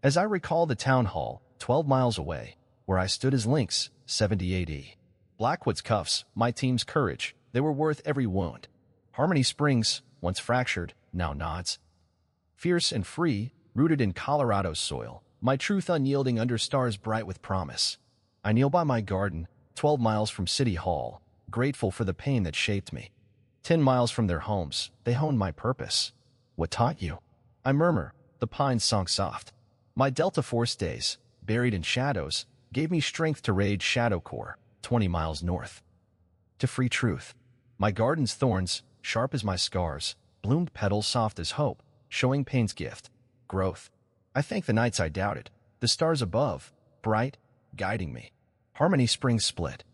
As I recall the town hall, 12 miles away, where I stood as Lynx, 78E. Blackwood's cuffs, my team's courage, they were worth every wound. Harmony Springs, once fractured, now nods. Fierce and free, rooted in Colorado's soil, my truth unyielding under stars bright with promise. I kneel by my garden, 12 miles from City Hall, grateful for the pain that shaped me. 10 miles from their homes, they honed my purpose. What taught you? I murmur, the pines song soft. My Delta Force days, buried in shadows, gave me strength to raid Shadow Core, 20 miles north. To free truth. My garden's thorns, sharp as my scars, bloomed petals soft as hope, showing pain's gift, growth. I thank the nights I doubted, the stars above, bright, guiding me. Harmony Springs split.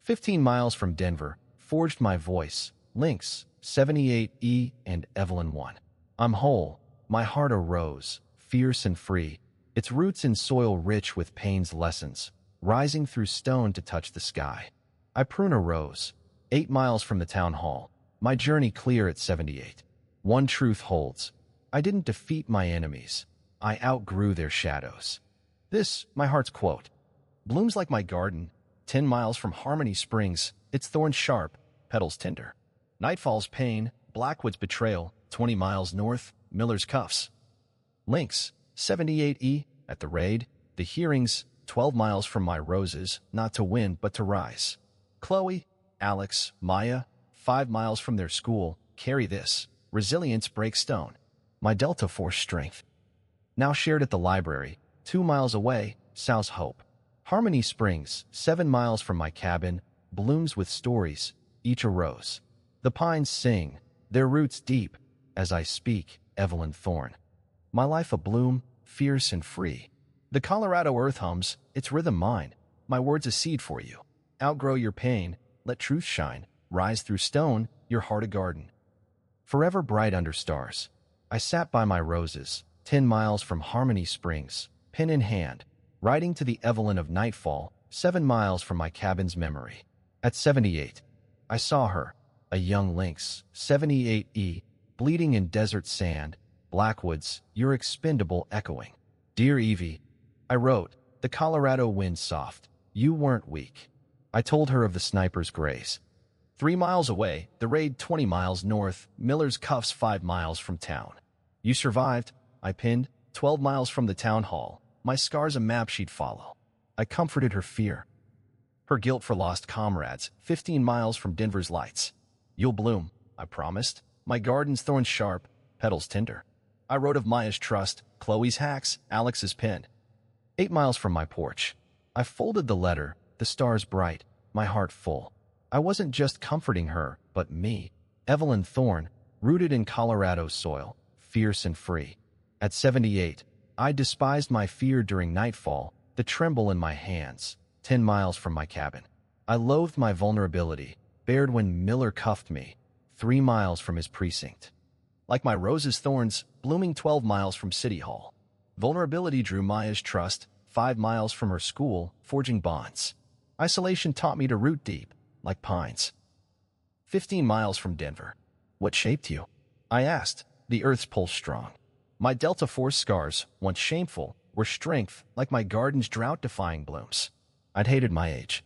15 miles from Denver, forged my voice, Lynx, 78E and Evelyn 1. I'm whole, my heart a rose, fierce and free, its roots in soil rich with pain's lessons, rising through stone to touch the sky. I prune a rose, 8 miles from the town hall, my journey clear at 78. One truth holds. I didn't defeat my enemies. I outgrew their shadows. This, my heart's quote, blooms like my garden, 10 miles from Harmony Springs, its thorns sharp, petals tender. Nightfall's pain, Blackwood's betrayal, 20 miles north, Miller's cuffs. Lynx, 78E, at the raid, the hearings, 12 miles from my roses, not to win but to rise. Chloe, Alex, Maya, 5 miles from their school, carry this. Resilience breaks stone. My Delta Force strength. Now shared at the library, 2 miles away, South Hope. Harmony Springs, 7 miles from my cabin, blooms with stories, each a rose. The pines sing, their roots deep, as I speak, Evelyn Thorne. My life a bloom, fierce and free. The Colorado earth hums, its rhythm mine. My words a seed for you. Outgrow your pain, let truth shine. Rise through stone, your heart a garden. Forever bright under stars. I sat by my roses, 10 miles from Harmony Springs, pen in hand, writing to the Evelyn of nightfall, 7 miles from my cabin's memory. At 78, I saw her, a young Lynx, 78E, bleeding in desert sand, Blackwoods, your expendable echoing. Dear Evie, I wrote, the Colorado wind soft, you weren't weak. I told her of the sniper's grace. 3 miles away, the raid 20 miles north, Miller's Cuffs 5 miles from town. You survived, I pinned, 12 miles from the town hall. My scars a map she'd follow. I comforted her fear. Her guilt for lost comrades, 15 miles from Denver's lights. You'll bloom, I promised. My garden's thorns sharp, petals tender. I wrote of Maya's trust, Chloe's hacks, Alex's pen. 8 miles from my porch. I folded the letter, the stars bright, my heart full. I wasn't just comforting her, but me, Evelyn Thorne, rooted in Colorado's soil, fierce and free. At 78, I despised my fear during nightfall, the tremble in my hands, 10 miles from my cabin. I loathed my vulnerability, bared when Miller cuffed me, 3 miles from his precinct. Like my rose's thorns, blooming 12 miles from City Hall. Vulnerability drew Maya's trust, 5 miles from her school, forging bonds. Isolation taught me to root deep, like pines. 15 miles from Denver. What shaped you? I asked, the earth's pulse strong. My Delta Force scars, once shameful, were strength like my garden's drought-defying blooms. I'd hated my age.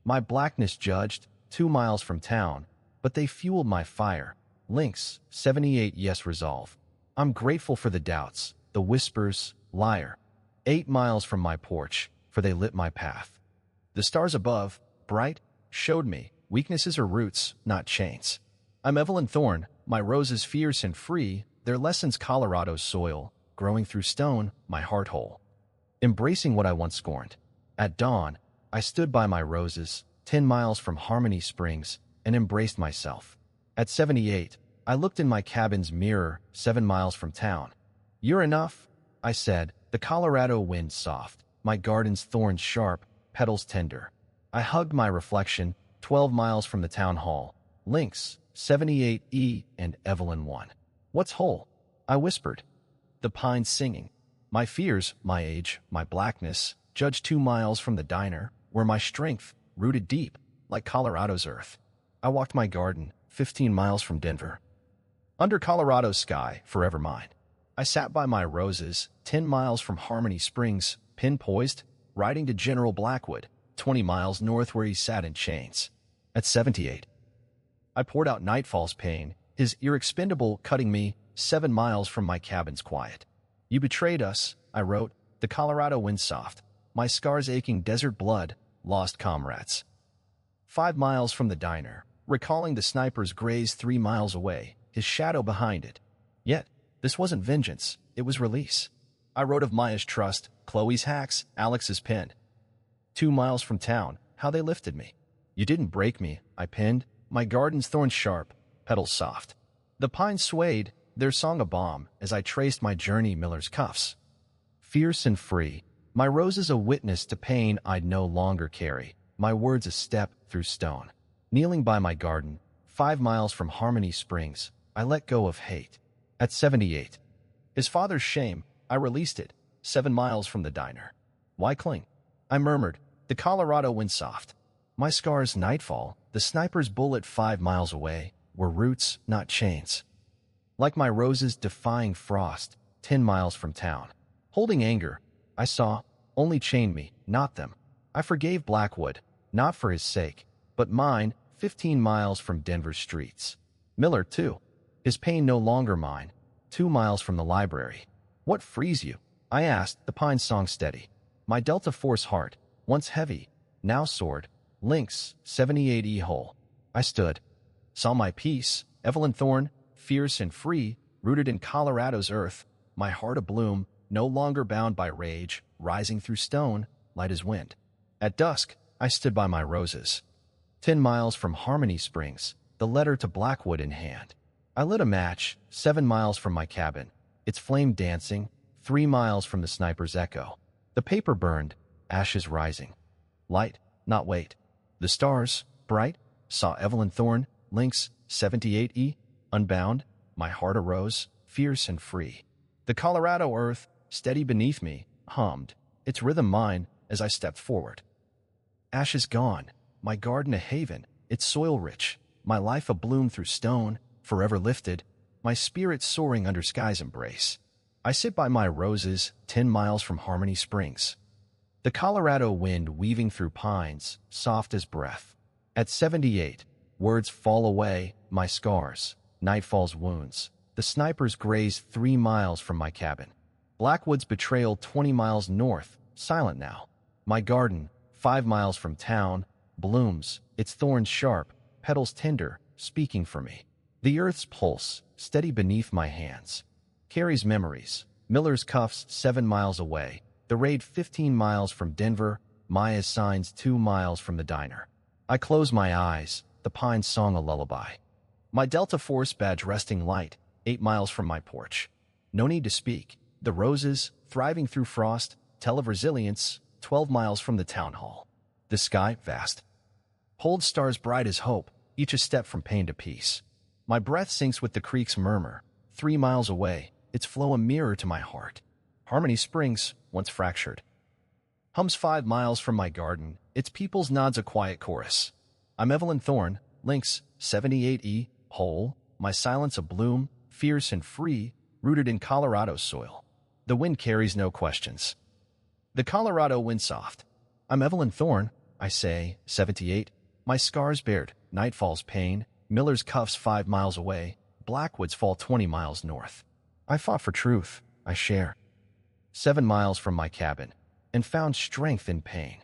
My blackness judged, 2 miles from town, but they fueled my fire. Lynx, 78 yes resolve. I'm grateful for the doubts, the whispers, liar. 8 miles from my porch, for they lit my path. The stars above, bright, showed me weaknesses are roots, not chains. I'm Evelyn Thorne, my roses fierce and free, their lessons Colorado's soil, growing through stone, my heart whole. Embracing what I once scorned. At dawn, I stood by my roses, 10 miles from Harmony Springs, and embraced myself. At 78, I looked in my cabin's mirror, 7 miles from town. You're enough, I said, the Colorado wind soft, my garden's thorns sharp, petals tender. I hugged my reflection, 12 miles from the town hall. Lynx, 78E and Evelyn 1. What's whole? I whispered. The pines singing. My fears, my age, my blackness, judged 2 miles from the diner, where my strength, rooted deep, like Colorado's earth. I walked my garden, 15 miles from Denver. Under Colorado's sky, forever mine. I sat by my roses, 10 miles from Harmony Springs, pin poised, riding to General Blackwood, 20 miles north where he sat in chains. At 78, I poured out nightfall's pain, his irrexpendable cutting me 7 miles from my cabin's quiet. You betrayed us, I wrote, the Colorado wind soft, my scars aching desert blood, lost comrades. 5 miles from the diner, recalling the sniper's graze 3 miles away, his shadow behind it. Yet, this wasn't vengeance, it was release. I wrote of Maya's trust, Chloe's hacks, Alex's pen. 2 miles from town, how they lifted me. You didn't break me, I pinned, my garden's thorns sharp, petals soft. The pines swayed, their song a balm, as I traced my journey Miller's Cuffs. Fierce and free, my roses a witness to pain I'd no longer carry, my words a step through stone. Kneeling by my garden, 5 miles from Harmony Springs, I let go of hate. At 78, his father's shame, I released it, 7 miles from the diner. Why cling? I murmured, the Colorado wind soft. My scars nightfall, the sniper's bullet 5 miles away, were roots, not chains. Like my roses defying frost, 10 miles from town. Holding anger, I saw, only chained me, not them. I forgave Blackwood, not for his sake, but mine, 15 miles from Denver's streets. Miller, too. His pain no longer mine, 2 miles from the library. What frees you? I asked, the pine song steady. My Delta Force heart, once heavy, now soared. Lynx, 78E whole. I stood. Saw my peace, Evelyn Thorne, fierce and free, rooted in Colorado's earth, my heart abloom, no longer bound by rage, rising through stone, light as wind. At dusk, I stood by my roses. 10 miles from Harmony Springs, the letter to Blackwood in hand. I lit a match, 7 miles from my cabin, its flame dancing, 3 miles from the sniper's echo. The paper burned, ashes rising. Light, not weight. The stars, bright, saw Evelyn Thorne, Lynx, 78E, unbound, my heart arose, fierce and free. The Colorado earth, steady beneath me, hummed, its rhythm mine as I stepped forward. Ashes gone, my garden a haven, its soil rich, my life a bloom through stone, forever lifted, my spirit soaring under sky's embrace. I sit by my roses, 10 miles from Harmony Springs. The Colorado wind weaving through pines, soft as breath. At 78, Words fall away, my scars. Nightfall's wounds. The snipers graze 3 miles from my cabin. Blackwood's betrayal 20 miles north, silent now. My garden, 5 miles from town, blooms, its thorns sharp, petals tender, speaking for me. The earth's pulse, steady beneath my hands, carries memories. Miller's cuffs 7 miles away, the raid 15 miles from Denver, Maya's signs 2 miles from the diner. I close my eyes, the pines song a lullaby. My Delta Force badge resting light, 8 miles from my porch. No need to speak. The roses, thriving through frost, tell of resilience, 12 miles from the town hall. The sky, vast. Hold stars bright as hope, each a step from pain to peace. My breath sinks with the creek's murmur. 3 miles away, its flow a mirror to my heart. Harmony Springs, once fractured, hums 5 miles from my garden, its peoples nods a quiet chorus. I'm Evelyn Thorne, Lynx, 78E, whole, my silence a bloom, fierce and free, rooted in Colorado's soil. The wind carries no questions. The Colorado wind soft. I'm Evelyn Thorne, I say, 78, my scars bared, nightfall's pain, Miller's cuffs 5 miles away, Blackwood's fall 20 miles north. I fought for truth, I share. 7 miles from my cabin, and found strength in pain.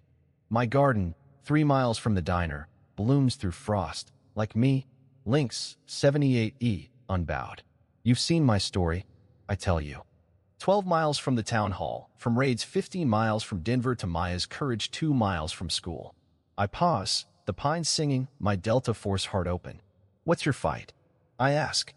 My garden, 3 miles from the diner, blooms through frost, like me, Lynx, 78E, unbowed. You've seen my story, I tell you. 12 miles from the town hall, from raids 15 miles from Denver to Maya's courage 2 miles from school. I pause, the pines singing, my Delta Force heart open. What's your fight? I ask.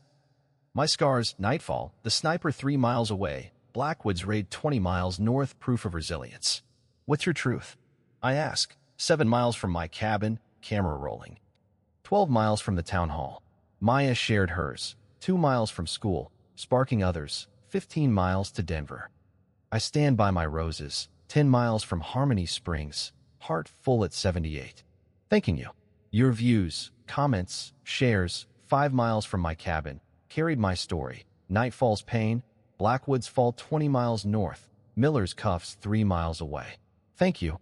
My scars, nightfall, the sniper 3 miles away, Blackwood's raid 20 miles north, proof of resilience. What's your truth? I ask. 7 miles from my cabin, camera rolling. 12 miles from the town hall. Maya shared hers. 2 miles from school, sparking others. 15 miles to Denver. I stand by my roses. 10 miles from Harmony Springs, heart full at 78. Thanking you. Your views, comments, shares, 5 miles from my cabin, carried my story. Nightfall's pain, Blackwood's fall 20 miles north, Miller's cuffs 3 miles away. Thank you,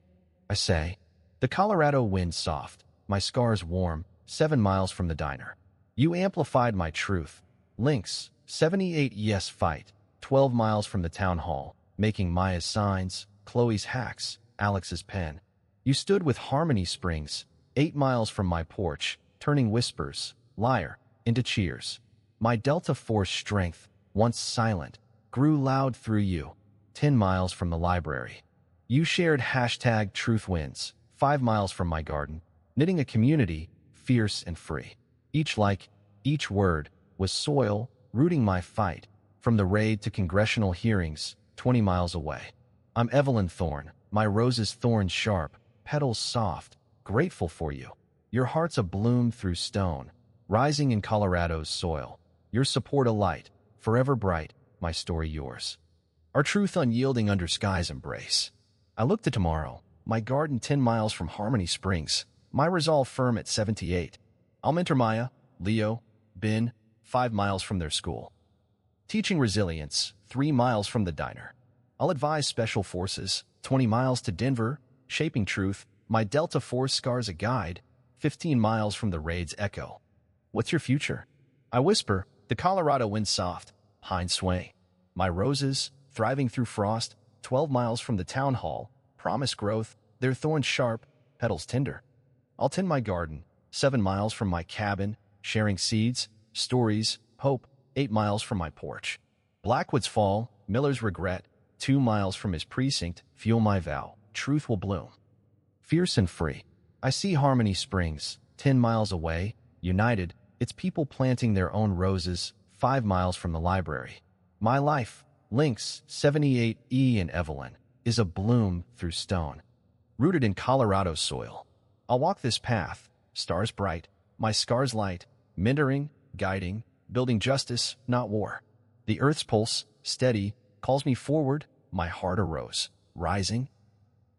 I say. The Colorado wind soft, my scars warm, 7 miles from the diner. You amplified my truth. Lynx, 78 yes fight, 12 miles from the town hall, making Maya's signs, Chloe's hacks, Alex's pen. You stood with Harmony Springs, 8 miles from my porch, turning whispers, liar, into cheers. My Delta Force strength, once silent, grew loud through you, 10 miles from the library. You shared hashtag truth wins, 5 miles from my garden, knitting a community, fierce and free. Each like, each word, was soil, rooting my fight, from the raid to congressional hearings, 20 miles away. I'm Evelyn Thorne, my roses thorns sharp, petals soft, grateful for you. Your heart's a bloom through stone, rising in Colorado's soil. Your support a light, forever bright, my story yours. Our truth unyielding under sky's embrace. I look to tomorrow, my garden 10 miles from Harmony Springs, my resolve firm at 78. I'll mentor Maya, Leo, Ben, 5 miles from their school. Teaching resilience, 3 miles from the diner. I'll advise special forces, 20 miles to Denver, shaping truth, my Delta Force scars a guide, 15 miles from the raid's echo. What's your future? I whisper, the Colorado wind soft, pines sway. My roses, thriving through frost, 12 miles from the town hall, promise growth, their thorns sharp, petals tender. I'll tend my garden, 7 miles from my cabin, sharing seeds, stories, hope, 8 miles from my porch. Blackwood's fall, Miller's regret, 2 miles from his precinct, fuel my vow, truth will bloom. Fierce and free, I see Harmony Springs, 10 miles away, united, its people planting their own roses, 5 miles from the library. My life, Lynx, 78E and Evelyn, is a bloom through stone. Rooted in Colorado soil. I'll walk this path, stars bright, my scars light, mentoring, guiding, building justice, not war. The earth's pulse, steady, calls me forward, my heart arose, rising.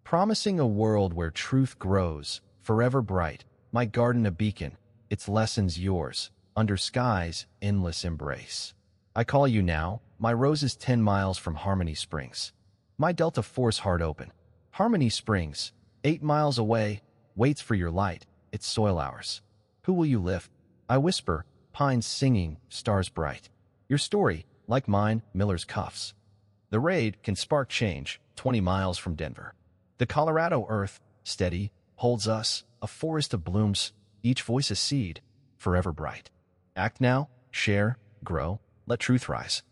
Promising a world where truth grows, forever bright, my garden a beacon, its lessons yours, under sky's endless embrace. I call you now, my roses 10 miles from Harmony Springs. My Delta Force heart open. Harmony Springs, 8 miles away, waits for your light, its soil ours. Who will you lift? I whisper, pines singing, stars bright. Your story, like mine, Miller's cuffs. The raid can spark change, 20 miles from Denver. The Colorado earth, steady, holds us, a forest of blooms, each voice a seed, forever bright. Act now, share, grow, let truth rise.